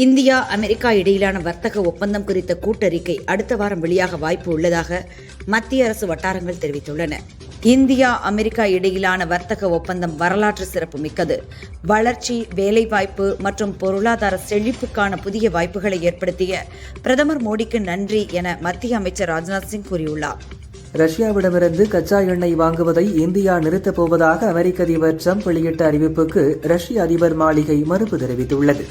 India America இடையிலான வர்த்தக ஒப்பந்தம் குறித்த கூட்டறிக்கை அடுத்த வாரம் வெளியாக வாய்ப்பு உள்ளதாக மத்திய அரசு வட்டாரங்கள் தெரிவித்துள்ளன. இந்தியா அமெரிக்கா இடையிலான வர்த்தக ஒப்பந்தம் வரலாற்று சிறப்புமிக்கது. வளர்ச்சி, வேலைவாய்ப்பு மற்றும் பொருளாதார செழிப்புக்கான புதிய வாய்ப்புகளை ஏற்படுத்திய பிரதமர் மோடிக்கு நன்றி என மத்திய அமைச்சர் ராஜ்நாத் சிங் கூறியுள்ளார். ரஷ்யாவிடமிருந்து கச்சா எண்ணெய் வாங்குவதை இந்தியா நிறுத்தப் போவதாக அமெரிக்க அதிபர் டிரம்ப் வெளியிட்ட அறிவிப்புக்கு ரஷ்ய அதிபர் மாளிகை மறுப்பு தெரிவித்துள்ளது.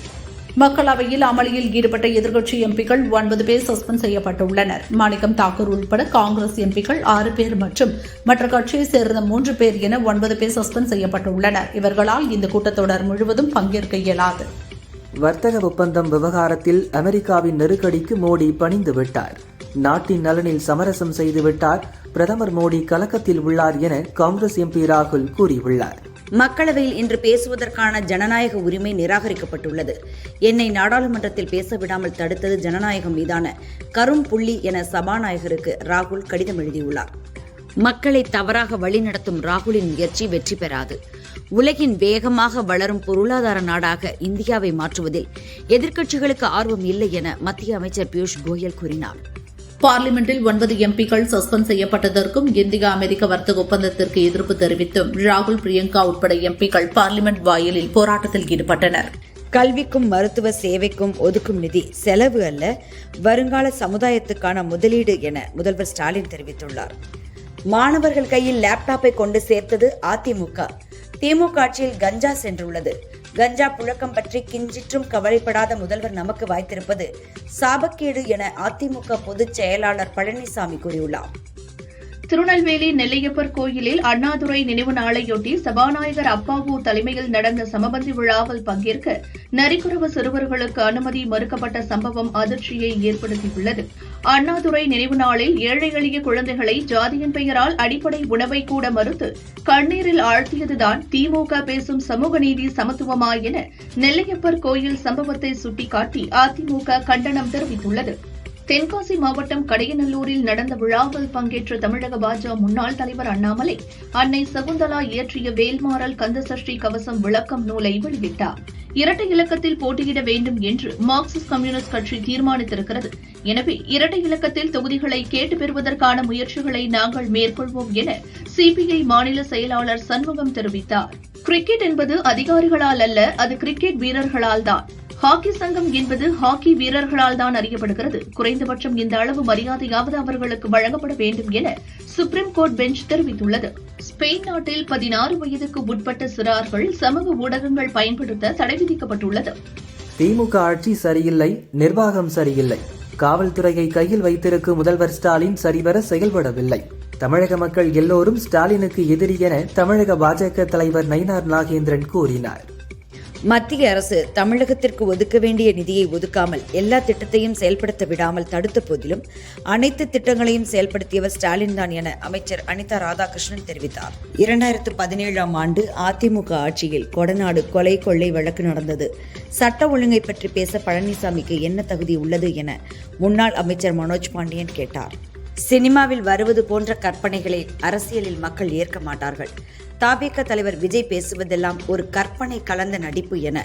மக்களவையில் அமளியில் ஈடுபட்ட எதிர்க்கட்சி எம்பிக்கள் 9 பேர் சஸ்பெண்ட் செய்யப்பட்டுள்ளனர். மாணிக்கம் தாக்கூர் உட்பட காங்கிரஸ் எம்பிக்கள் 6 பேர் மற்றும் மற்ற கட்சியைச் சேர்ந்த 3 பேர் என 9 பேர் சஸ்பெண்ட் செய்யப்பட்டுள்ளனர். இவர்களால் இந்த கூட்டத்தொடர் முழுவதும் பங்கேற்க இயலாது. வர்த்தக ஒப்பந்தம் விவகாரத்தில் அமெரிக்காவின் நெருக்கடிக்கு மோடி பணிந்து விட்டார். நாட்டின் நலனில் சமரசம் செய்துவிட்டார். பிரதமர் மோடி கலக்கத்தில் உள்ளார் என காங்கிரஸ் எம்பி ராகுல் கூறியுள்ளார். மக்களவையில் இன்று பேசுவதற்கான ஜனநாயக உரிமை நிராகரிக்கப்பட்டுள்ளது. என்னை நாடாளுமன்றத்தில் பேச விடாமல் தடுத்தது ஜனநாயகம் மீதான கரும் புள்ளி என சபாநாயகருக்கு ராகுல் கடிதம் எழுதியுள்ளார். மக்களை தவறாக வழிநடத்தும் ராகுலின் முயற்சி வெற்றி பெறாது. உலகின் வேகமாக வளரும் பொருளாதார நாடாக இந்தியாவை மாற்றுவதில் எதிர்க்கட்சிகளுக்கு ஆர்வம் இல்லை என மத்திய அமைச்சர் பியூஷ் கோயல் கூறினார். பார்லிமெண்டில் 9 எம்பிக்கள் சஸ்பெண்ட் செய்யப்பட்டதற்கும் இந்தியா அமெரிக்க வர்த்தக ஒப்பந்தத்திற்கு எதிர்ப்பு தெரிவித்தும் ராகுல், பிரியங்கா உட்பட எம்பிக்கள் பார்லிமெண்ட் வாயிலில் போராட்டத்தில் ஈடுபட்டனர். கல்விக்கும் மருத்துவ சேவைக்கும் ஒதுக்கும் நிதி செலவு அல்ல, வருங்கால சமுதாயத்துக்கான முதலீடு என முதல்வர் ஸ்டாலின் தெரிவித்துள்ளார். மாணவர்கள் கையில் லேப்டாப்பை கொண்டு சேர்த்தது அதிமுக. திமுக ஆட்சியில் கஞ்சா சென்றுள்ளது. கஞ்சா புழக்கம் பற்றி கிஞ்சிற்றும் கவலைப்படாத முதல்வர் நமக்கு வாய்த்திருப்பது சாபக்கேடு என அதிமுக பொதுச் செயலாளர் பழனிசாமி கூறியுள்ளார். திருநெல்வேலி நெல்லையப்பர் கோயிலில் அண்ணாதுரை நினைவு நாளையொட்டி சபாநாயகர் அப்பாவு தலைமையில் நடந்த சமபந்தி விழாவில் பங்கேற்க நரிக்குறவ சிறுவர்களுக்கு அனுமதி மறுக்கப்பட்ட சம்பவம் அதிர்ச்சியை ஏற்படுத்தியுள்ளது. அண்ணாதுரை நினைவு நாளில் ஏழை எளிய குழந்தைகளை ஜாதியின் பெயரால் அடிப்படை உணவை கூட மறுத்து கண்ணீரில் ஆழ்த்தியதுதான் திமுக பேசும் சமூக நீதி சமத்துவமா என நெல்லையப்பர் கோயில் சம்பவத்தை சுட்டிக்காட்டி அதிமுக கண்டனம் தெரிவித்துள்ளது. தென்காசி மாவட்டம் கடையநல்லூரில் நடந்த விழாவில் பங்கேற்ற தமிழக பாஜக முன்னாள் தலைவர் அண்ணாமலை அன்னை சகுந்தலா இயற்றிய வேல்மாறல் கந்தசஷ்டி கவசம் விளக்கம் நூலை வெளியிட்டார். இரட்டை இலக்கத்தில் போட்டியிட வேண்டும் என்று மார்க்சிஸ்ட் கம்யூனிஸ்ட் கட்சி தீர்மானித்திருக்கிறது. எனவே இரட்டை இலக்கத்தில் தொகுதிகளை கேட்டு பெறுவதற்கான முயற்சிகளை நாங்கள் மேற்கொள்வோம் என சிபிஐ மாநில செயலாளர் சண்முகம் தெரிவித்தார். கிரிக்கெட் என்பது அதிகாரிகளால் அல்ல, அது கிரிக்கெட் வீரர்களால் தான். ஹாக்கி சங்கம் என்பது ஹாக்கி வீரர்களால் தான் அறியப்படுகிறது. குறைந்தபட்சம் இந்த அளவு மரியாதையாவது அவர்களுக்கு வழங்கப்பட வேண்டும் என சுப்ரீம் கோர்ட் பெஞ்ச் தெரிவித்துள்ளது. ஸ்பெயின் நாட்டில் 16 வயதுக்கு உட்பட்ட சிறார்கள் சமூக ஊடகங்கள் பயன்படுத்த தடை விதிக்கப்பட்டுள்ளது. திமுக ஆட்சி சரியில்லை, நிர்வாகம் சரியில்லை. காவல்துறையை கையில் வைத்திருக்கும் முதல்வர் ஸ்டாலின் சரிவர செயல்படவில்லை. தமிழக மக்கள் எல்லோரும் ஸ்டாலினுக்கு எதிரி என தமிழக பாஜக தலைவர் நயினார் நாகேந்திரன் கூறினார். மத்திய அரசு தமிழகத்திற்கு ஒதுக்க வேண்டிய நிதியை ஒதுக்காமல் எல்லா திட்டத்தையும் செயல்படுத்த விடாமல் தடுத்த போதிலும் அனைத்து திட்டங்களையும் செயல்படுத்தியவர் ஸ்டாலின் தான் என அமைச்சர் அனிதா ராதாகிருஷ்ணன் தெரிவித்தார். 2017ஆம் ஆண்டு அதிமுக ஆட்சியில் கொடநாடு கொலை கொள்ளை வழக்கு நடந்தது. சட்ட ஒழுங்கை பற்றி பேச பழனிசாமிக்கு என்ன தகுதி உள்ளது என முன்னாள் அமைச்சர் மனோஜ் பாண்டியன் கேட்டார். சினிமாவில் வருவது போன்ற கற்பனைகளை அரசியலில் மக்கள் ஏற்க மாட்டார்கள். தாவேக தலைவர் விஜய் பேசுவதெல்லாம் ஒரு கற்பனை கலந்த நடிப்பு என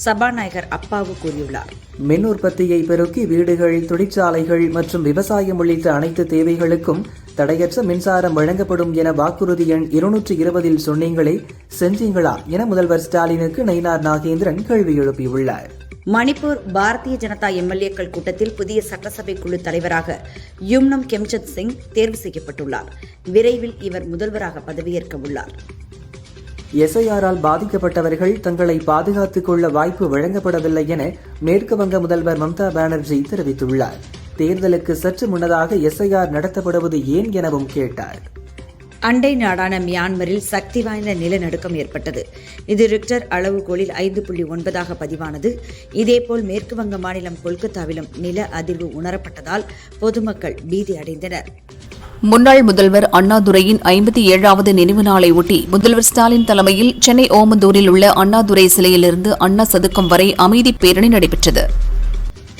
சபாநாயகர் அப்பாவு கூறியுள்ளார். மின் உற்பத்தியை பெருக்கி வீடுகள், தொழிற்சாலைகள் மற்றும் விவசாயம் உள்ளிட்ட அனைத்து தேவைகளுக்கும் தடையற்ற மின்சாரம் வழங்கப்படும் என வாக்குறுதி எண் 220 சொன்னீங்களே, செஞ்சீங்களா என முதல்வர் ஸ்டாலினுக்கு நயினார் நாகேந்திரன் கேள்வி எழுப்பியுள்ளார். மணிப்பூர் பாரதிய ஜனதா எம்எல்ஏக்கள் கூட்டத்தில் புதிய சட்டசபை குழு தலைவராக யும்னம் கெம்சந்த் சிங் தேர்வு செய்யப்பட்டுள்ளார். விரைவில் இவர் முதல்வராக பதவியேற்க உள்ளார். எஸ்ஐஆரால் பாதிக்கப்பட்டவர்கள் தங்களை பாதுகாத்துக் கொள்ள வாய்ப்பு வழங்கப்படவில்லை என மேற்கு வங்க முதல்வர் மம்தா பானர்ஜி தெரிவித்துள்ளார். தேர்தலுக்கு சற்று முன்னதாக எஸ்ஐஆர் நடத்தப்படுவது ஏன் எனவும் கேட்டார். அண்டை நாடான மியான்மரில் சக்தி வாய்ந்த நிலநடுக்கம் ஏற்பட்டது. இது ரிக்டர் அளவுகோலில் 5.9 பதிவானது. இதேபோல் மேற்கு வங்க மாநிலம் கொல்கத்தாவிலும் நில அதிர்வு உணரப்பட்டதால் பொதுமக்கள் பீதி அடைந்தனர். முன்னாள் முதல்வர் அண்ணாதுரையின் 57வது நினைவு நாளை ஒட்டி முதல்வர் ஸ்டாலின் தலைமையில் சென்னை ஓமந்தூரில் உள்ள அண்ணாதுரை சிலையிலிருந்து அண்ணா சதுக்கம் வரை அமைதி பேரணி நடைபெற்றது.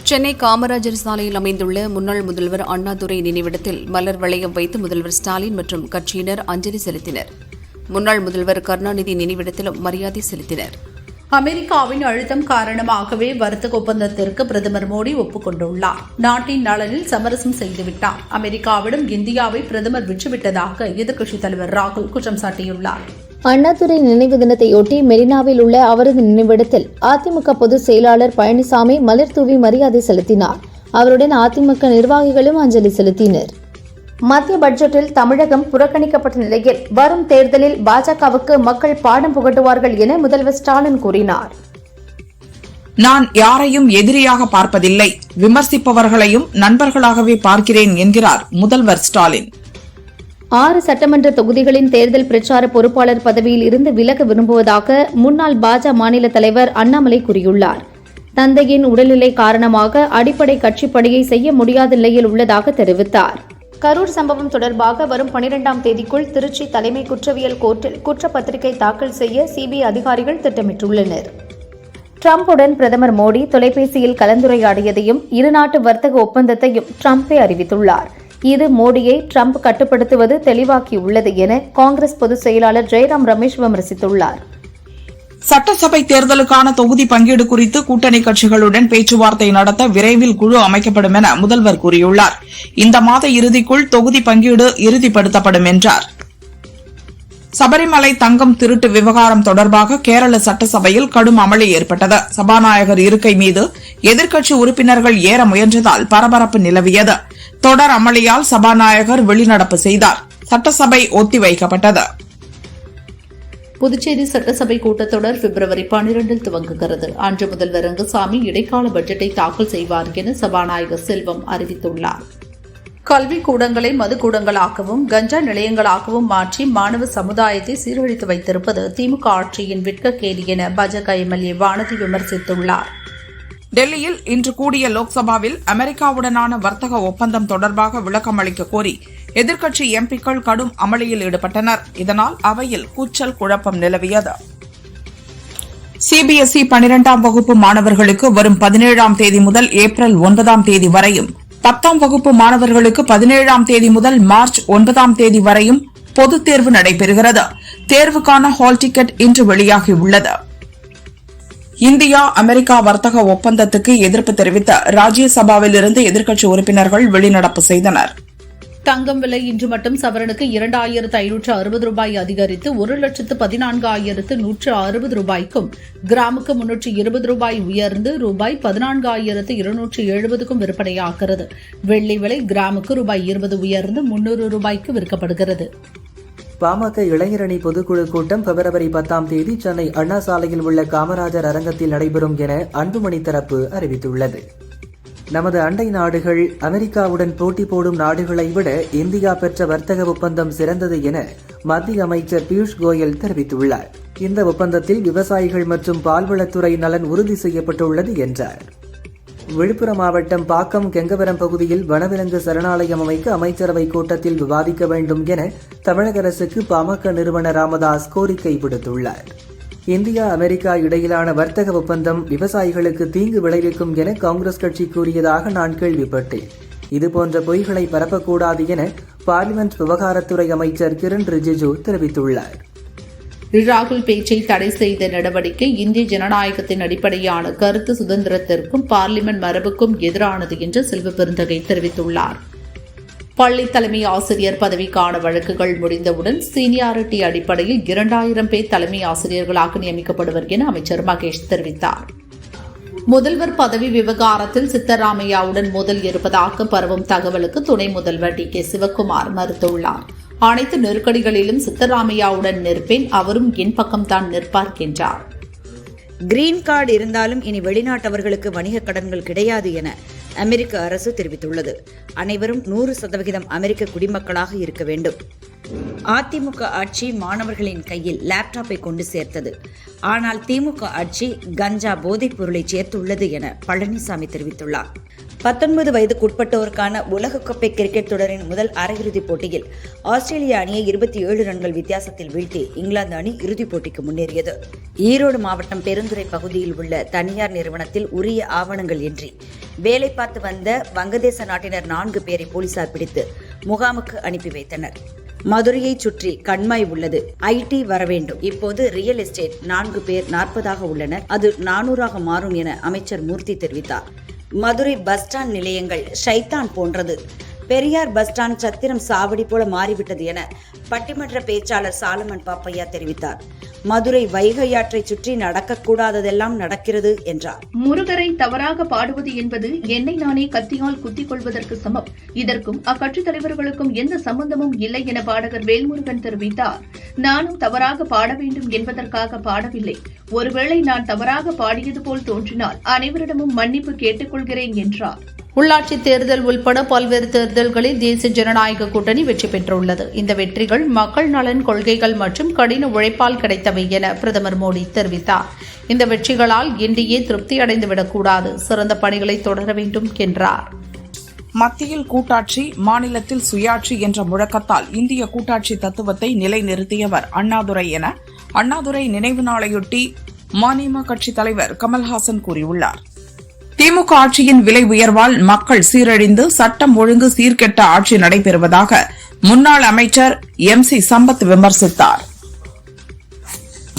சென்னை காமராஜர் சாலையில் அமைந்துள்ள முன்னாள் முதல்வர் அண்ணாதுரை நினைவிடத்தில் மலர் வளையம் வைத்து முதல்வர் ஸ்டாலின் மற்றும் கட்சியினர் அஞ்சலி செலுத்தினர். முன்னாள் முதல்வர் கருணாநிதி நினைவிடத்திலும் மரியாதை செலுத்தினர். அமெரிக்காவின் அழுத்தம் காரணமாகவே வர்த்தக ஒப்பந்தத்திற்கு பிரதமர் மோடி ஒப்புக்கொண்டுள்ளார். நாட்டின் நலனில் சமரசம் செய்துவிட்டார். அமெரிக்காவிடம் இந்தியாவை பிரதமர் விற்றுவிட்டதாக எதிர்க்கட்சித் தலைவர் ராகுல் குற்றம் சாட்டியுள்ளார். அண்ணாதுரை நினைவு தினத்தையொட்டி மெரினாவில் உள்ள அவரது நினைவிடத்தில் அதிமுக பொதுச் செயலாளர் பழனிசாமி மலர் தூவி மரியாதை செலுத்தினார். அவருடன் அதிமுக நிர்வாகிகளும் அஞ்சலி செலுத்தினர். மத்திய பட்ஜெட்டில் தமிழகம் புறக்கணிக்கப்பட்ட நிலையில் வரும் தேர்தலில் பாஜகவுக்கு மக்கள் பாடம் புகட்டுவார்கள் என முதல்வர் ஸ்டாலின் கூறினார். நான் யாரையும் எதிரியாக பார்ப்பதில்லை, விமர்சிப்பவர்களையும் நண்பர்களாகவே பார்க்கிறேன் என்கிறார் முதல்வர் ஸ்டாலின். 6 சட்டமன்ற தொகுதிகளின் தேர்தல் பிரச்சார பொறுப்பாளர் பதவியில் இருந்து விலக விரும்புவதாக முன்னாள் பாஜக மாநில தலைவர் அண்ணாமலை கூறியுள்ளார். தந்தையின் உடல்நிலை காரணமாக அடிப்படை கட்சிப் பணியை செய்ய முடியாத நிலையில் உள்ளதாக தெரிவித்தார். கரூர் சம்பவம் தொடர்பாக வரும் 12ஆம் தேதிக்குள் திருச்சி தலைமை குற்றவியல் கோர்ட்டில் குற்றப்பத்திரிகை தாக்கல் செய்ய சிபிஐ அதிகாரிகள் திட்டமிட்டுள்ளனர். டிரம்புடன் பிரதமர் மோடி தொலைபேசியில் கலந்துரையாடியதையும் இருநாட்டு வர்த்தக ஒப்பந்தத்தையும் டிரம்பே அறிவித்துள்ளார். இது மோடியை டிரம்ப் கட்டுப்படுத்துவது தெளிவாக்கியுள்ளது என காங்கிரஸ் பொதுச் செயலாளர் ஜெயராம் ரமேஷ் விமர்சித்துள்ளார். சட்டசபை தேர்தலுக்கான தொகுதி பங்கீடு குறித்து கூட்டணி கட்சிகளுடன் பேச்சுவார்த்தை நடத்த விரைவில் குழு அமைக்கப்படும் என முதல்வர் கூறியுள்ளார். இந்த மாத இறுதிக்குள் தொகுதி பங்கீடு இறுதிப்படுத்தப்படும் என்றார். சபரிமலை தங்கம் திருட்டு விவகாரம் தொடர்பாக கேரள சட்டசபையில் கடும் அமளி ஏற்பட்டது. சபாநாயகர் இருக்கை மீது எதிர்க்கட்சி உறுப்பினர்கள் ஏற முயன்றதால் பரபரப்பு நிலவியது. தொடர் அமளியால் சபாநாயகர் வெளிநடப்பு செய்தார். சட்டசபை ஒத்திவைக்கப்பட்டது. புதுச்சேரி சட்டசபை கூட்டத்தொடர் பிப்ரவரி 12 துவங்குகிறது. அன்று முதல்வர் ரங்கசாமி இடைக்கால பட்ஜெட்டை தாக்கல் செய்வார் என சபாநாயகர் செல்வம் அறிவித்துள்ளார். கல்விக் கூடங்களை மதுக்கூடங்களாகவும் கஞ்சா நிலையங்களாகவும் மாற்றி மாணவ சமுதாயத்தை சீரழித்து வைத்திருப்பது திமுக ஆட்சியின் வெட்கக்கேடு என பாஜக எம்எல்ஏ வானதி விமர்சித்துள்ளார். டெல்லியில் இன்று கூடிய லோக்சபாவில் அமெரிக்காவுடனான வர்த்தக ஒப்பந்தம் தொடர்பாக விளக்கம் அளிக்க கோரி எதிர்க்கட்சி எம்பிக்கள் கடும் அமளியில் ஈடுபட்டனர். இதனால் அவையில் கூச்சல் குழப்பம் நிலவியது. சிபிஎஸ்இ 12ஆம் வகுப்பு மாணவர்களுக்கு வரும் 17ஆம் தேதி முதல் ஏப்ரல் 9ஆம் தேதி வரையும், 10ஆம் வகுப்பு மாணவர்களுக்கு 17ஆம் தேதி முதல் மார்ச் 9ஆம் தேதி வரையும் பொதுத் தேர்வு நடைபெறுகிறது. தேர்வுக்கான ஹால் டிக்கெட் இன்று வெளியாகியுள்ளது. இந்தியா அமெரிக்கா வர்த்தக ஒப்பந்தத்துக்கு எதிர்ப்பு தெரிவித்த ராஜ்யசபாவிலிருந்து எதிர்க்கட்சி உறுப்பினர்கள் வெளிநடப்பு செய்தனர். தங்கம் விலை இன்று மட்டும் சவரனுக்கு 2560 ரூபாய் அதிகரித்து 1,14,160 ரூபாய்க்கும், கிராமுக்கு 320 ரூபாய் உயர்ந்து ரூபாய் 14,270க்கும் விற்பனையாகிறது. வெள்ளி விலை கிராமுக்கு ரூபாய் 20 உயர்ந்து 300 ரூபாய்க்கு விற்கப்படுகிறது. பாமக இளைஞரணி பொதுக்குழு கூட்டம் பிப்ரவரி 10ஆம் தேதி சென்னை அண்ணா சாலையில் உள்ள காமராஜர் அரங்கத்தில் நடைபெறும் என அன்புமணி தரப்பு அறிவித்துள்ளது. நமது அண்டை நாடுகள் அமெரிக்காவுடன் போட்டி போடும் நாடுகளை விட இந்தியா பெற்ற வர்த்தக ஒப்பந்தம் சிறந்தது என மத்திய அமைச்சர் பியூஷ் கோயல் தெரிவித்துள்ளார். இந்த ஒப்பந்தத்தில் விவசாயிகள் மற்றும் பால்வளத்துறை நலன் உறுதி செய்யப்பட்டுள்ளது என்றார். விழுப்புரம் மாவட்டம் பாக்கம் கெங்கவரம் பகுதியில் வனவிலங்கு சரணாலயம் அமைக்க அமைச்சரவை கூட்டத்தில் விவாதிக்க வேண்டும் என தமிழக அரசுக்கு பாமக நிறுவனர் ராமதாஸ் கோரிக்கை விடுத்துள்ளார். இந்தியா அமெரிக்கா இடையிலான வர்த்தக ஒப்பந்தம் விவசாயிகளுக்கு தீங்கு விளைவிக்கும் என காங்கிரஸ் கட்சி கூறியதாக நான் கேள்விப்பட்டேன். இதுபோன்ற பொய்களை பரப்பக்கூடாது என பார்லிமெண்ட் விவகாரத்துறை அமைச்சர் கிரண் ரிஜிஜு தெரிவித்துள்ளார். ராகுல் பேச்சை தடை செய்த நடவடிக்கை இந்திய ஜனநாயகத்தின் அடிப்படையான கருத்து சுதந்திரத்திற்கும் பார்லிமெண்ட் மரபுக்கும் எதிரானது என்று செல்வ பெருந்தகை தெரிவித்துள்ளார். பள்ளி தலைமை ஆசிரியர் பதவிக்கான வழக்குகள் முடிந்தவுடன் சீனியாரிட்டி அடிப்படையில் 2000 பேர் தலைமை ஆசிரியர்களாக நியமிக்கப்படுவர் என அமைச்சர் மகேஷ் தெரிவித்தார். முதல்வர் பதவி விவகாரத்தில் சித்தராமையாவுடன் மோதல் இருப்பதாக பரவும் தகவலுக்கு துணை முதல்வர் டி.கே. சிவக்குமார் மறுத்துள்ளார். அனைத்து நெருக்கடிகளிலும் சித்தராமையாவுடன் நிற்பேன், அவரும் என் பக்கம்தான் நிற்பார் என்றார். கிரீன் கார்டு இருந்தாலும் இனி வெளிநாட்டவர்களுக்கு வணிக கடன்கள் கிடையாது என அமெரிக்க அரசு தெரிவித்துள்ளது. அனைவரும் 100% அமெரிக்க குடிமக்களாக இருக்க வேண்டும். அதிமுக ஆட்சி மாணவர்களின் கையில் லேப்டாப்பை கொண்டு சேர்த்தது. ஆனால் திமுக ஆட்சி கஞ்சா போதைப் பொருளை சேர்த்துள்ளது என பழனிசாமி தெரிவித்துள்ளார். 19 வயதுக்குட்பட்டோருக்கான உலகக்கோப்பை கிரிக்கெட் தொடரின் முதல் அரையிறுதிப் போட்டியில் ஆஸ்திரேலிய அணியை 27 ரன்கள் வித்தியாசத்தில் வீழ்த்தி இங்கிலாந்து அணி இறுதிப் போட்டிக்கு முன்னேறியது. ஈரோடு மாவட்டம் பெருந்துறை பகுதியில் உள்ள தனியார் நிறுவனத்தில் உரிய ஆவணங்கள் இன்றி வேலை பார்த்து வந்த வங்கதேச நாட்டினர் 4 பேரை போலீசார் பிடித்து முகாமுக்கு அனுப்பி வைத்தனர். மதுரையை சுற்றி கண்மாய் உள்ளது. ஐடி வர வேண்டும். இப்போது ரியல் எஸ்டேட் 4 பேர் 40 உள்ளனர். அது 400 மாறும் என அமைச்சர் மூர்த்தி தெரிவித்தார். மதுரை பஸ் ஸ்டாண்ட் நிலையங்கள் ஷைத்தான் போன்றது. பெரியார் பஸ் ஸ்டாண்ட் சத்திரம் சாவடி போல மாறிவிட்டது என பட்டிமன்ற பேச்சாளர் சாலமன் பாப்பையா தெரிவித்தார். மதுரை வைகையாற்றை சுற்றி நடக்கக்கூடாததெல்லாம் நடக்கிறது என்றார். முருகரை தவறாக பாடுவது என்பது என்னை நானே கத்தியால் குத்திக் கொள்வதற்கு சமம். இதற்கும் அக்கட்சித் தலைவர்களுக்கும் எந்த சம்பந்தமும் இல்லை என பாடகர் வேல்முருகன் தெரிவித்தார். நானும் தவறாக பாட வேண்டும் என்பதற்காக பாடவில்லை. ஒருவேளை நான் தவறாக பாடியது போல் தோன்றினால் அனைவரிடமும் மன்னிப்பு கேட்டுக் கொள்கிறேன் என்றார். உள்ளாட்சி தேர்தல் உள்பட பல்வேறு தேர்தல்களில் தேசிய ஜனநாயக கூட்டணி வெற்றி பெற்றுள்ளது. இந்த வெற்றிகள் மக்கள் நலன், கொள்கைகள் மற்றும் கடின உழைப்பால் கிடைத்தவை என பிரதமர் மோடி தெரிவித்தார். இந்த வெற்றிகளால் என்டிஏ திருப்தி அடைந்துவிடக்கூடாது, சிறந்த பணிகளை தொடர வேண்டும் என்றார். மத்தியில் கூட்டாட்சி, மாநிலத்தில் சுயாட்சி என்ற முழக்கத்தால் இந்திய கூட்டாட்சி தத்துவத்தை நிலைநிறுத்தியவர் அண்ணாதுரை என அண்ணாதுரை நினைவு நாளையொட்டி மநீம கட்சித் தலைவர் கமல்ஹாசன் கூறியுள்ளார். திமுக ஆட்சியின் விலை உயர்வால் மக்கள் சீரழிந்து சட்டம் ஒழுங்கு சீர்கெட்ட ஆட்சி நடைபெறுவதாக முன்னாள் அமைச்சர் MC சம்பத் விமர்சித்தார்.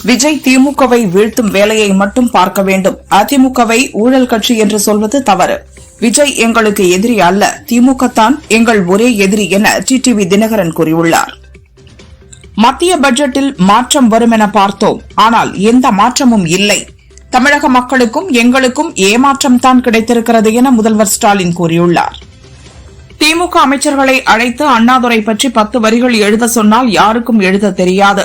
விஜய் திமுகவை வீழ்த்தும் வேலையை மட்டும் பார்க்க வேண்டும். அதிமுகவை ஊழல் கட்சி என்று சொல்வது தவறு. விஜய் எங்களுக்கு எதிரி அல்ல, திமுக தான் எங்கள் ஒரே எதிரி என டிடிவி தினகரன் கூறியுள்ளார். மத்திய பட்ஜெட்டில் மாற்றம் வரும் என பார்த்தோம், ஆனால் எந்த மாற்றமும் இல்லை. தமிழக மக்களுக்கும் எங்களுக்கும் ஏமாற்றம் தான் கிடைத்திருக்கிறது என முதல்வர் ஸ்டாலின் கூறியுள்ளார். திமுக அமைச்சர்களை அழைத்து அண்ணாதுரை பற்றி 10 வரிகள் எழுத சொன்னால் யாருக்கும் எழுத தெரியாது.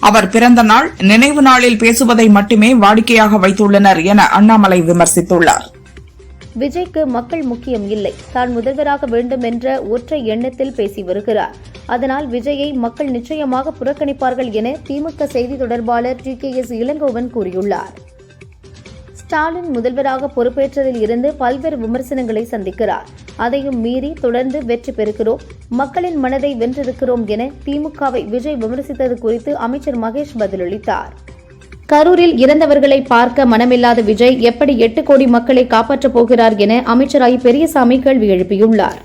அவர் பிறந்த நாள், நினைவு நாளில் பேசுவதை மட்டுமே வாடிக்கையாக வைத்துள்ளனர் என அண்ணாமலை விமர்சித்துள்ளார். விஜய்க்கு மக்கள் முக்கியம் இல்லை, தான் முதல்வராக வேண்டும் என்ற ஒற்றை எண்ணத்தில் பேசி வருகிறார். அதனால் விஜயை மக்கள் நிச்சயமாக புறக்கணிப்பார்கள் என திமுக செய்தி தொடர்பாளர் TKS இளங்கோவன் கூறியுள்ளார். ஸ்டாலின் முதல்வராக பொறுப்பேற்றதில் இருந்து பல்வேறு விமர்சனங்களை சந்திக்கிறார். அதையும் மீறி தொடர்ந்து வெற்றி பெறுகிறோம், மக்களின் மனதை வென்றிருக்கிறோம் என திமுகவை விஜய் விமர்சித்தது குறித்து அமைச்சர் மகேஷ் பதிலளித்தார். கரூரில் இறந்தவர்களை பார்க்க மனமில்லாத விஜய் எப்படி 8 கோடி மக்களை காப்பாற்றப் போகிறார் என அமைச்சர் ஐ. பெரியசாமி கேள்வி எழுப்பியுள்ளார்.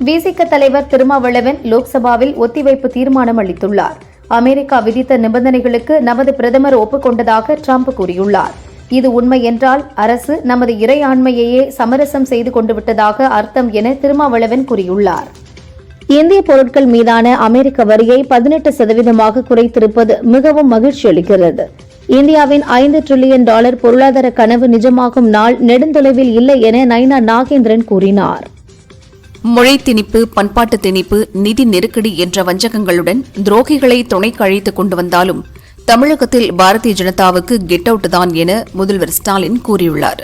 விசிக தலைவர் திருமாவளவன் லோக்சபாவில் ஒத்திவைப்பு தீர்மானம் அளித்துள்ளார். அமெரிக்கா விதித்த நிபந்தனைகளுக்கு நமது பிரதமர் ஒப்புக்கொண்டதாக டிரம்ப் கூறியுள்ளார். இது உண்மை என்றால் அரசு நமது இறையாண்மையையே சமரசம் செய்து கொண்டு விட்டதாக அர்த்தம் என திருமாவளவன் கூறியுள்ளார். இந்திய பொருட்கள் மீதான அமெரிக்க வரியை 18% குறைத்திருப்பது மிகவும் மகிழ்ச்சி அளிக்கிறது. இந்தியாவின் $5 டிரில்லியன் பொருளாதார கனவு நிஜமாகும் நாள் நெடுந்தொலைவில் இல்லை என நயினா நாகேந்திரன் கூறினார். மொழி திணிப்பு, பண்பாட்டு திணிப்பு, நிதி நெருக்கடி என்ற வஞ்சகங்களுடன் துரோகிகளை துணைக்கு அழைத்துக் கொண்டு வந்தாலும் தமிழகத்தில் பாரதிய ஜனதாவுக்கு கெட் அவுட் தான் என முதல்வர் ஸ்டாலின் கூறியுள்ளார்.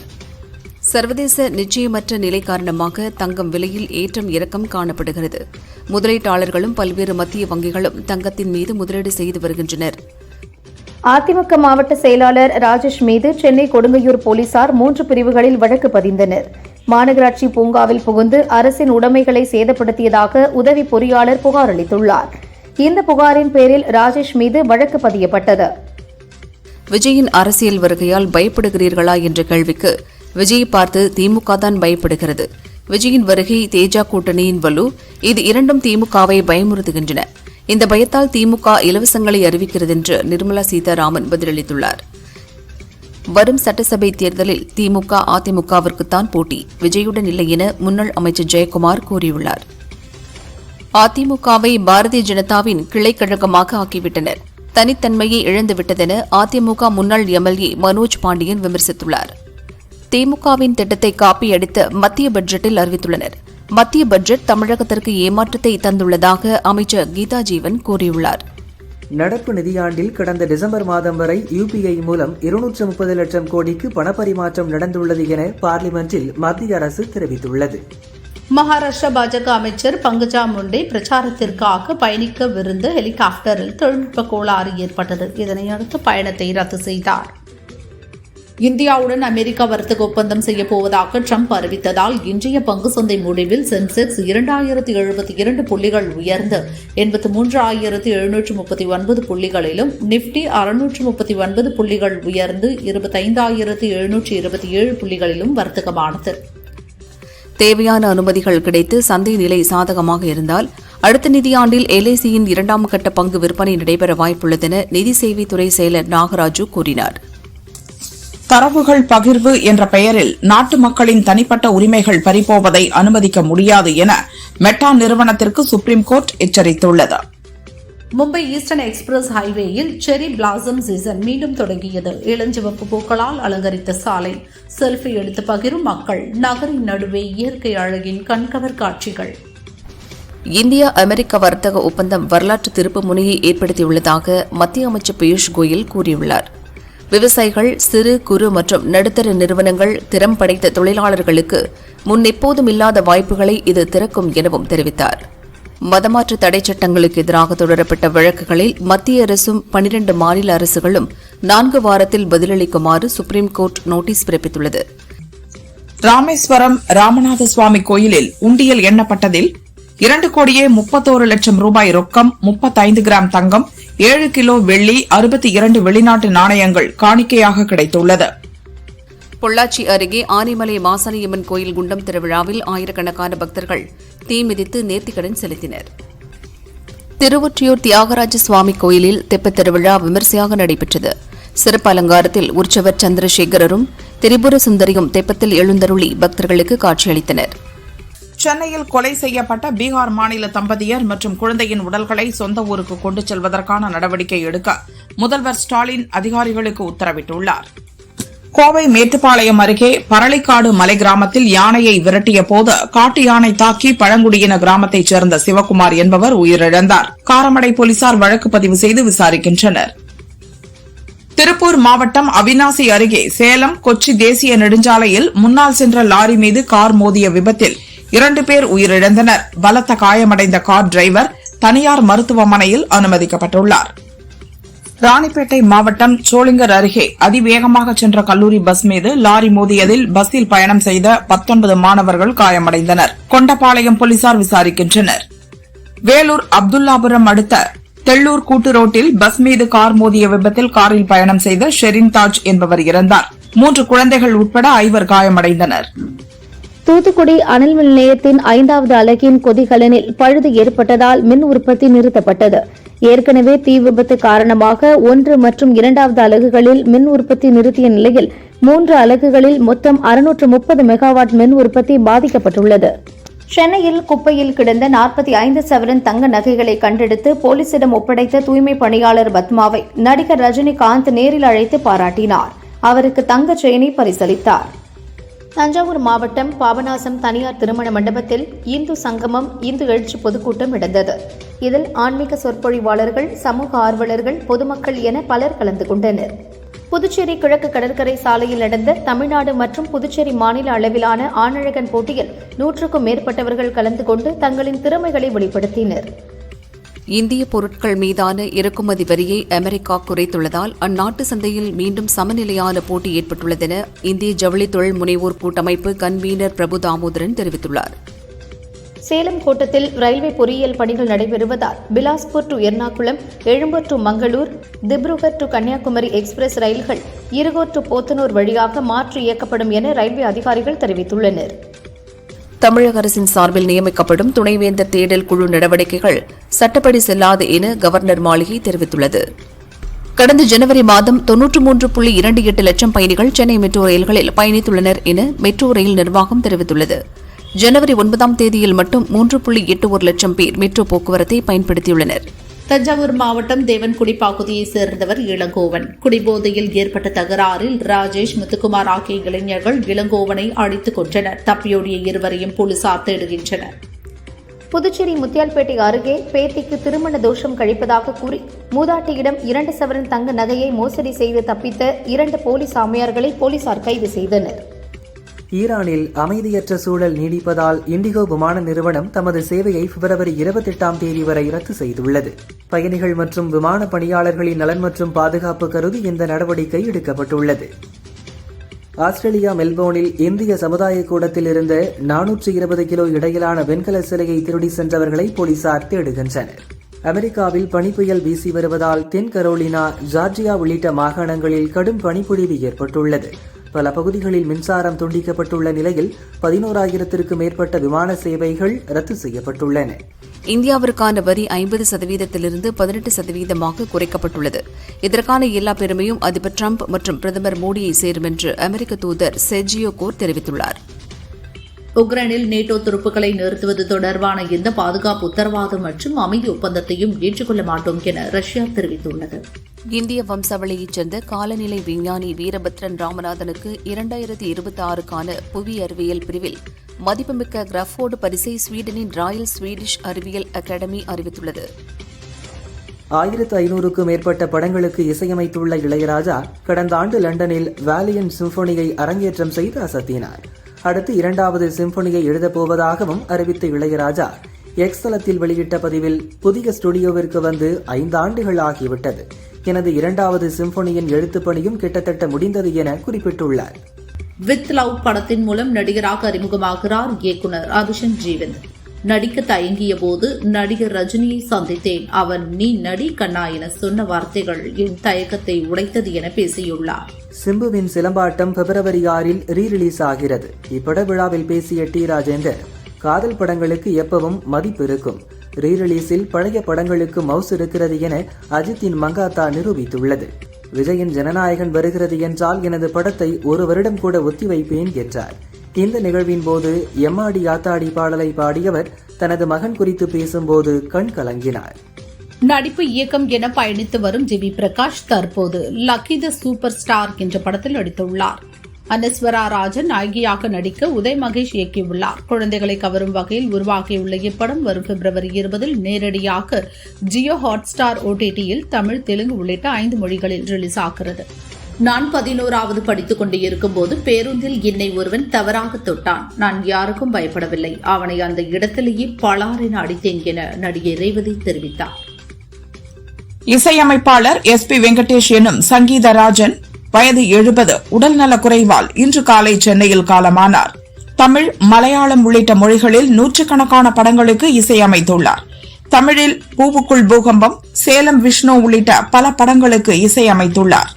சர்வதேச நிச்சயமற்ற நிலை காரணமாக தங்கம் விலையில் ஏற்றம் இறக்கம் காணப்படுகிறது. முதலீட்டாளர்களும் பல்வேறு மத்திய வங்கிகளும் தங்கத்தின் மீது முதலீடு செய்து வருகின்றனர். அதிமுக மாவட்ட செயலாளர் ராஜேஷ் மீது சென்னை கொடுங்கையூர் போலீசார் 3 பிரிவுகளில் வழக்கு பதிந்தனர். மாநகராட்சி பூங்காவில் புகுந்து அரசின் உடைமைகளை சேதப்படுத்தியதாக உதவி பொறியாளர் புகார் அளித்துள்ளார். இந்த புகாரின் பேரில் ராஜேஷ் மீது வழக்கு பதியப்பட்டது. விஜயின் அரசியல் வருகையால் பயப்படுகிறீர்களா என்ற கேள்விக்கு விஜயை பார்த்து திமுக தான் பயப்படுகிறது. விஜயின் வருகை தேஜா கூட்டணியின் வலு, இது இரண்டும் திமுகவை பயமுறுத்துகின்றன. இந்த பயத்தால் திமுக இலவசங்களை அறிவிக்கிறது என்று நிர்மலா சீதாராமன் பதிலளித்துள்ளார். வரும் சட்டசபை தேர்தலில் திமுக அதிமுகவிற்குத்தான் போட்டி, விஜயுடன் இல்லை என முன்னாள் அமைச்சர் ஜெயக்குமார் கூறியுள்ளார். அதிமுகவை பாரதிய ஜனதாவின் கிளைக்கழகமாக ஆக்கிவிட்டனர், தனித்தன்மையை இழந்துவிட்டதென அதிமுக முன்னாள் MLA மனோஜ் பாண்டியன் விமர்சித்துள்ளார். திமுகவின் திட்டத்தை காப்பியடித்து மத்திய பட்ஜெட்டில் அறிவித்துள்ளனர். மத்திய பட்ஜெட் தமிழகத்திற்கு ஏமாற்றத்தை தந்துள்ளதாக அமைச்சர் கீதா ஜீவன் கூறியுள்ளார். நடப்பு நிதியாண்டில் கடந்த டிசம்பர் மாதம் வரை UPI மூலம் 230 லட்சம் கோடிக்கு பணப்பரிமாற்றம் நடந்துள்ளது என பார்லிமென்டில் மத்திய அரசு தெரிவித்துள்ளது. மகாராஷ்டிரா பாஜக அமைச்சர் பங்கஜா முண்டே பிரச்சாரத்திற்காக பயணிக்கவிருந்த ஹெலிகாப்டரில் தொழில்நுட்ப கோளாறு ஏற்பட்டது. இதனையடுத்து பயணத்தை ரத்து செய்தார். இந்தியாவுடன் அமெரிக்கா வர்த்தக ஒப்பந்தம் செய்யப்போவதாக ட்ரம்ப் அறிவித்ததால் இன்றைய பங்கு சந்தை முடிவில் சென்செக்ஸ் 2072 புள்ளிகள் உயர்ந்து 83,739 புள்ளிகளிலும், நிப்டி 639 புள்ளிகள் உயர்ந்து 25,727 புள்ளிகளிலும் வர்த்தகமானது. தேவையான அனுமதிகள் கிடைத்து சந்தை நிலை சாதகமாக இருந்தால் அடுத்த நிதியாண்டில் LICயின் 2ஆம் கட்ட பங்கு விற்பனை நடைபெற வாய்ப்புள்ளதென நிதி சேவைத்துறை செயலர் நாகராஜு கூறினார். தரவுகள் பகிர்வு என்ற பெயரில் நாட்டு மக்களின் தனிப்பட்ட உரிமைகள் பறிபோவதை அனுமதிக்க முடியாது என மெட்டா நிறுவனத்திற்கு சுப்ரீம் கோர்ட் எச்சரித்துள்ளது. மும்பை ஈஸ்டர்ன் எக்ஸ்பிரஸ் ஹைவேயில் செரி பிளாசம் சீசன் மீண்டும் தொடங்கியது. இளஞ்சிவப்பு பூக்களால் அலங்கரித்த சாலை, செல்ஃபி எடுத்து பகிரும் மக்கள், நகரின் நடுவே இயற்கை அழகின் கண்கவர் காட்சிகள். இந்தியா அமெரிக்க வர்த்தக ஒப்பந்தம் வரலாற்று திருப்பு முனையை ஏற்படுத்தியுள்ளதாக மத்திய அமைச்சர் பியூஷ் கோயல் கூறியுள்ளார். விவசாயிகள், சிறு குறு மற்றும் நடுத்தர நிறுவனங்கள், திறம் படைத்த தொழிலாளர்களுக்கு முன் எப்போதும் இல்லாத வாய்ப்புகளை இது திறக்கும் எனவும் தெரிவித்தார். மதமாற்ற தடை சட்டங்களுக்கு எதிராக தொடரப்பட்ட வழக்குகளில் மத்திய அரசும் 12 மாநில அரசுகளும் 4 வாரத்தில் பதிலளிக்குமாறு சுப்ரீம் கோர்ட் நோட்டீஸ் பிறப்பித்துள்ளது. ராமேஸ்வரம் ராமநாத சுவாமி கோயிலில் உண்டியல் எண்ணப்பட்டதில் 2,31,00,000 ரூபாய் ரொக்கம், 35 கிராம் தங்கம், 7 கிலோ வெள்ளி, 62 வெளிநாட்டு நாணயங்கள் காணிக்கையாக கிடைத்துள்ளது. பொள்ளாச்சி அருகே ஆனைமலை மாசாணியம்மன் கோயில் குண்டம் திருவிழாவில் ஆயிரக்கணக்கான பக்தர்கள் தீ மிதித்து நேர்த்திக்கடன் செலுத்தினர். திருவொற்றியூர் தியாகராஜ சுவாமி கோயிலில் தெப்பத் திருவிழா விமரிசையாக நடைபெற்றது. சிறப்பு அலங்காரத்தில் உற்சவர் சந்திரசேகரரும் திரிபுர சுந்தரியும் தெப்பத்தில் எழுந்தருளி பக்தர்களுக்கு காட்சியளித்தனர். சென்னையில் கொலை செய்யப்பட்ட பீகார் மாநில தம்பதியர் மற்றும் குழந்தையின் உடல்களை சொந்த ஊருக்கு கொண்டு செல்வதற்கான நடவடிக்கை எடுக்க முதல்வர் ஸ்டாலின் அதிகாரிகளுக்கு உத்தரவிட்டுள்ளார். கோவை மேட்டுப்பாளையம் அருகே பரளிக்காடு மலை கிராமத்தில் யானையை விரட்டிய போது காட்டு யானை தாக்கி பழங்குடியின கிராமத்தைச் சேர்ந்த சிவக்குமார் என்பவர் உயிரிழந்தார். காரமடை போலீசார் வழக்கு பதிவு செய்து விசாரிக்கின்றனர். திருப்பூர் மாவட்டம் அவிநாசி அருகே சேலம் கொச்சி தேசிய நெடுஞ்சாலையில் முன்னால் சென்ற லாரி மீது கார் மோதிய விபத்தில் 2 பேர் உயிரிழந்தனர். பலத்த காயமடைந்த கார் டிரைவர் தனியார் மருத்துவமனையில் அனுமதிக்கப்பட்டுள்ளார். ராணிப்பேட்டை மாவட்டம் சோளிங்கர் அருகே அதிவேகமாக சென்ற கல்லூரி பஸ் மீது லாரி மோதியதில் பஸ்ஸில் பயணம் செய்த 19 மாணவர்கள் காயமடைந்தனர். கொண்டபாளையம் போலீசார் விசாரிக்கின்றனர். வேலூர் அப்துல்லாபுரம் அடுத்த தெள்ளூர் கூட்டு ரோட்டில் பஸ் மீது கார் மோதிய விபத்தில் காரில் பயணம் செய்த ஷெரின் தாஜ் என்பவர் இறந்தார். 3 குழந்தைகள் உட்பட 5 காயமடைந்தனர். தூத்துக்குடி அனல் மின் நிலையத்தின் 5வது அலகின் கொதிகலனில் பழுது ஏற்பட்டதால் மின் உற்பத்தி நிறுத்தப்பட்டது. ஏற்கனவே தீ விபத்து காரணமாக 1 மற்றும் 2வது அலகுகளில் மின் உற்பத்தி நிறுத்திய நிலையில் 3 அலகுகளில் மொத்தம் 630 மெகாவாட் மின் உற்பத்தி பாதிக்கப்பட்டுள்ளது. சென்னையில் குப்பையில் கிடந்த 45 சவரன் தங்க நகைகளை கண்டெடுத்து போலீசிடம் ஒப்படைத்த தூய்மை பணியாளர் பத்மாவை நடிகர் ரஜினிகாந்த் நேரில் அழைத்து பாராட்டினார். அவருக்கு தங்க செயினை பரிசளித்தார். தஞ்சாவூர் மாவட்டம் பாபநாசம் தனியார் திருமண மண்டபத்தில் இந்து சங்கமம் இந்து எழுச்சி பொதுக்கூட்டம் நடந்தது. இதில் ஆன்மீக சொற்பொழிவாளர்கள், சமூக ஆர்வலர்கள், பொதுமக்கள் என பலர் கலந்து கொண்டனர். புதுச்சேரி கிழக்கு கடற்கரை சாலையில் நடந்த தமிழ்நாடு மற்றும் புதுச்சேரி மாநில அளவிலான ஆணழகன் போட்டியில் 100க்கும் மேற்பட்டவர்கள் கலந்து கொண்டு தங்களின் திறமைகளை வெளிப்படுத்தினர். இந்திய பொருட்கள் மீதான இறக்குமதி வரியை அமெரிக்கா குறைத்துள்ளதால் அந்நாட்டு சந்தையில் மீண்டும் சமநிலையான போட்டி ஏற்பட்டுள்ளதென இந்திய ஜவுளி தொழில் முனைவோர் கூட்டமைப்பு கன்வீனர் பிரபு தாமோதரன் தெரிவித்துள்ளார். சேலம் கோட்டத்தில் ரயில்வே பொறியியல் பணிகள் நடைபெறுவதால் Bilaspur to Ernakulam, Egmore to Mangalore, Dibrugarh to Kanniyakumari express ரயில்கள் இருகூர் டு போத்தனூர் வழியாக மாற்றி இயக்கப்படும் என ரயில்வே அதிகாரிகள் தெரிவித்துள்ளனர். தமிழக அரசின் சார்பில் நியமிக்கப்படும் துணைவேந்தர் தேடல் குழு நடவடிக்கைகள் சட்டப்படி செல்லாது என கவர்னர் மாளிகை தெரிவித்துள்ளது. கடந்த ஜனவரி மாதம் 93.28 லட்சம் பயணிகள் சென்னை மெட்ரோ ரயில்களில் பயணித்துள்ளனர் என மெட்ரோ ரயில் நிர்வாகம் தெரிவித்துள்ளது. ஜனவரி 9ஆம் தேதியில் மட்டும் 3.81 லட்சம் பேர் மெட்ரோ போக்குவரத்தை பயன்படுத்தியுள்ளனர். தஞ்சாவூர் மாவட்டம் தேவன்குடி பகுதியைச் சேர்ந்தவர் இளங்கோவன். குடிபோதையில் ஏற்பட்ட தகராறில் ராஜேஷ், முத்துக்குமார் ஆகிய இளைஞர்கள் இளங்கோவனை அடித்துக் கொன்றனர். தப்பியோடிய இருவரையும் போலீசார் தேடுகின்றனர். புதுச்சேரி முத்தியால்பேட்டை அருகே பேத்திக்கு திருமண தோஷம் கழிப்பதாக கூறி மூதாட்டியிடம் 2 சவரன் தங்க நகையை மோசடி செய்து தப்பித்த 2 போலீஸ் சாமியார்களை போலீசார் கைது செய்தனர். ஈரானில் அமைதியற்ற சூழல் நீடிப்பதால் இண்டிகோ விமான நிறுவனம் தமது சேவையை பிப்ரவரி 28ஆம் தேதி வரை ரத்து செய்துள்ளது. பயணிகள் மற்றும் விமான பணியாளர்களின் நலன் மற்றும் பாதுகாப்பு கருதி இந்த நடவடிக்கை எடுக்கப்பட்டுள்ளது. ஆஸ்திரேலியா மெல்போர்னில் இந்திய சமுதாய கூடத்தில் இருந்த 420 கிலோ இடையிலான வெண்கல சிலையை திருடி சென்றவர்களை போலீசார் தேடுகின்றனர். அமெரிக்காவில் பனிப்புயல் வீசி வருவதால் தென் கரோலினா, ஜார்ஜியா உள்ளிட்ட மாகாணங்களில் கடும் பனிப்பொழிவு ஏற்பட்டுள்ளது. பல பகுதிகளில் மின்சாரம் துண்டிக்கப்பட்டுள்ள நிலையில் 11,000க்கும் மேற்பட்ட விமான சேவைகள் ரத்து செய்யப்பட்டுள்ளன. இந்தியாவிற்கான வரி 50%-லிருந்து 18% குறைக்கப்பட்டுள்ளது. இதற்கான எல்லா பெருமையும் அதிபர் டிரம்ப் மற்றும் பிரதமர் மோடியை சேரும் என்று அமெரிக்க தூதர் செர்ஜியோ கோர் தெரிவித்துள்ளார். உக்ரைனில் நேட்டோ துருப்புக்களை நிறுத்துவது தொடர்பான எந்த பாதுகாப்பு உத்தரவாதம் மற்றும் அமைதி ஒப்பந்தத்தையும் ஏற்றுக்கொள்ள மாட்டோம் என ரஷ்யா தெரிவித்துள்ளது. இந்திய வம்சாவளியைச் சேர்ந்த காலநிலை விஞ்ஞானி வீரபத்ரன் ராமநாதனுக்கு 2026க்கான புவி அறிவியல் பிரிவில் மதிப்புமிக்க கிராஃபோர்டு பரிசை ஸ்வீடனின் ராயல் ஸ்வீடிஷ் அறிவியல் அகாடமி அறிவித்துள்ளது. 1500க்கும் மேற்பட்ட படங்களுக்கு இசையமைத்துள்ள இளையராஜா கடந்த ஆண்டு லண்டனில் வாலியன் சிம்பொனியை அரங்கேற்றம் செய்து அசத்தினார். அடுத்து 2வது சிம்பொனியை எழுதப்போவதாகவும் அறிவித்த இளையராஜா எக்ஸ் தளத்தில் வெளியிட்ட பதிவில் புதிய ஸ்டுடியோவிற்கு வந்து 5 ஆண்டுகள் ஆகிவிட்டது. எனது 2வது சிம்பொனியின் எழுத்துப் பணியும் கிட்டத்தட்ட முடிந்தது என குறிப்பிட்டுள்ளார். வித் லவ் படத்தின் மூலம் நடிகராக அறிமுகமாகிறார் இயக்குனர் அபிஷன் ஜீவந்த். நடிக்க தயங்கிய போது நடிகர் ரஜினியை சந்தித்தேன். அவன் நீ நடி கண்ணா என சொன்ன வார்த்தைகள் என் தயக்கத்தை உடைத்தது என பேசியுள்ளார். சிம்புவின் சிலம்பாட்டம் February 6 ரீ-ரிலீஸ் ஆகிறது. இப்பட விழாவில் பேசிய டி ராஜேந்தர், காதல் படங்களுக்கு எப்பவும் மதிப்பு இருக்கும். ரீ-ரிலீஸில் பழைய படங்களுக்கு மவுஸ் இருக்கிறது என அஜித்தின் மங்காத்தா நிரூபித்துள்ளது. விஜயின் ஜனநாயகன் வருகிறது என்றால் எனது படத்தை 1 வருடம் கூட ஒத்திவைப்பேன் என்றார். இந்த நிகழ்வின் போது எம்மாடி ஆத்தாடி பாடலை பாடியவர் தனது மகன் குறித்து பேசும்போது கண் கலங்கினார். நடிப்பு இயக்கம் என பயணித்து வரும் ஜிவி பிரகாஷ் தற்போது லக்கி த சூப்பர் ஸ்டார் என்ற படத்தில் நடித்துள்ளார். அனஸ்வரா ராஜன் நாயகியாக நடிக்க உதய் மகேஷ் இயக்கியுள்ளார். குழந்தைகளை கவரும் வகையில் உருவாக்கியுள்ள இப்படம் வரும் February 20 நேரடியாக ஜியோ ஹாட்ஸ்டார் OTTயில் தமிழ், தெலுங்கு உள்ளிட்ட 5 மொழிகளில் ரிலீஸ் ஆகிறது. நான் 11வது படித்துக் கொண்டிருக்கும் போது பேருந்தில் என்னை ஒருவன் தவறாக தொட்டான். நான் யாருக்கும் பயப்படவில்லை. அவனை அந்த இடத்திலேயே பலாரென அடித்தேன் என நடிகை ரேவதி தெரிவித்தார். இசையமைப்பாளர் SP வெங்கடேஷ் எனும் சங்கீதராஜன் வயது 70 உடல்நலக் குறைவால் இன்று காலை சென்னையில் காலமானார். தமிழ், மலையாளம் உள்ளிட்ட மொழிகளில் நூற்றுக்கணக்கான படங்களுக்கு இசையமைத்துள்ளார். தமிழில் பூவுக்குள் பூகம்பம், சேலம் விஷ்ணு உள்ளிட்ட பல படங்களுக்கு இசையமைத்துள்ளார்.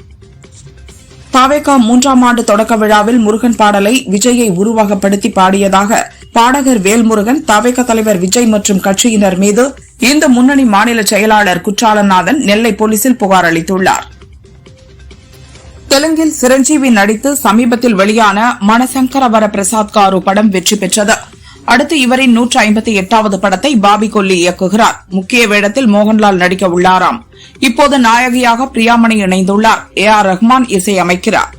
தவேகா 3ஆம் ஆண்டு தொடக்க விழாவில் முருகன் பாடலை விஜயை உருவகப்படுத்தி பாடியதாக பாடகர் வேல்முருகன் தவேகா தலைவர் விஜய் மற்றும் கட்சியினர் மீது இந்து முன்னணி மாநில செயலாளர் குற்றாலநாதன் நெல்லை போலீசில் புகார் அளித்துள்ளார். தெலுங்கில் சிரஞ்சீவி நடித்து சமீபத்தில் வெளியான மணசங்கரவர பிரசாத் காரு படம் வெற்றி பெற்றது. அடுத்து இவரின் 158வது படத்தை பாபி கொல்லி இயக்குகிறார். முக்கிய வேடத்தில் மோகன்லால் நடிக்க உள்ளாராம். இப்போது நாயகியாக பிரியாமணி இணைந்துள்ளார். AR ரஹ்மான் இசையமைக்கிறார்.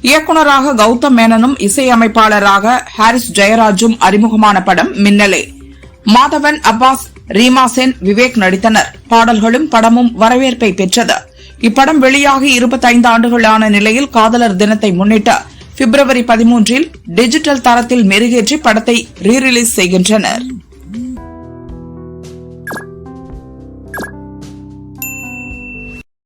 இயக்குநராக கௌதம் மேனனும் இசையமைப்பாளராக ஹாரிஸ் ஜெயராஜும் அறிமுகமான படம் மின்னலே. மாதவன், அப்பாஸ், ரீமா சென், விவேக் நடித்தனர். பாடல்களும் படமும் வரவேற்பை பெற்றது. இப்படம் வெளியாகி 25 ஆண்டுகளான நிலையில் காதலர் தினத்தை முன்னிட்டு February 13 டிஜிட்டல் தரத்தில் மெருகேற்றி படத்தை ரீ-ரிலீஸ் செய்கின்றனர்.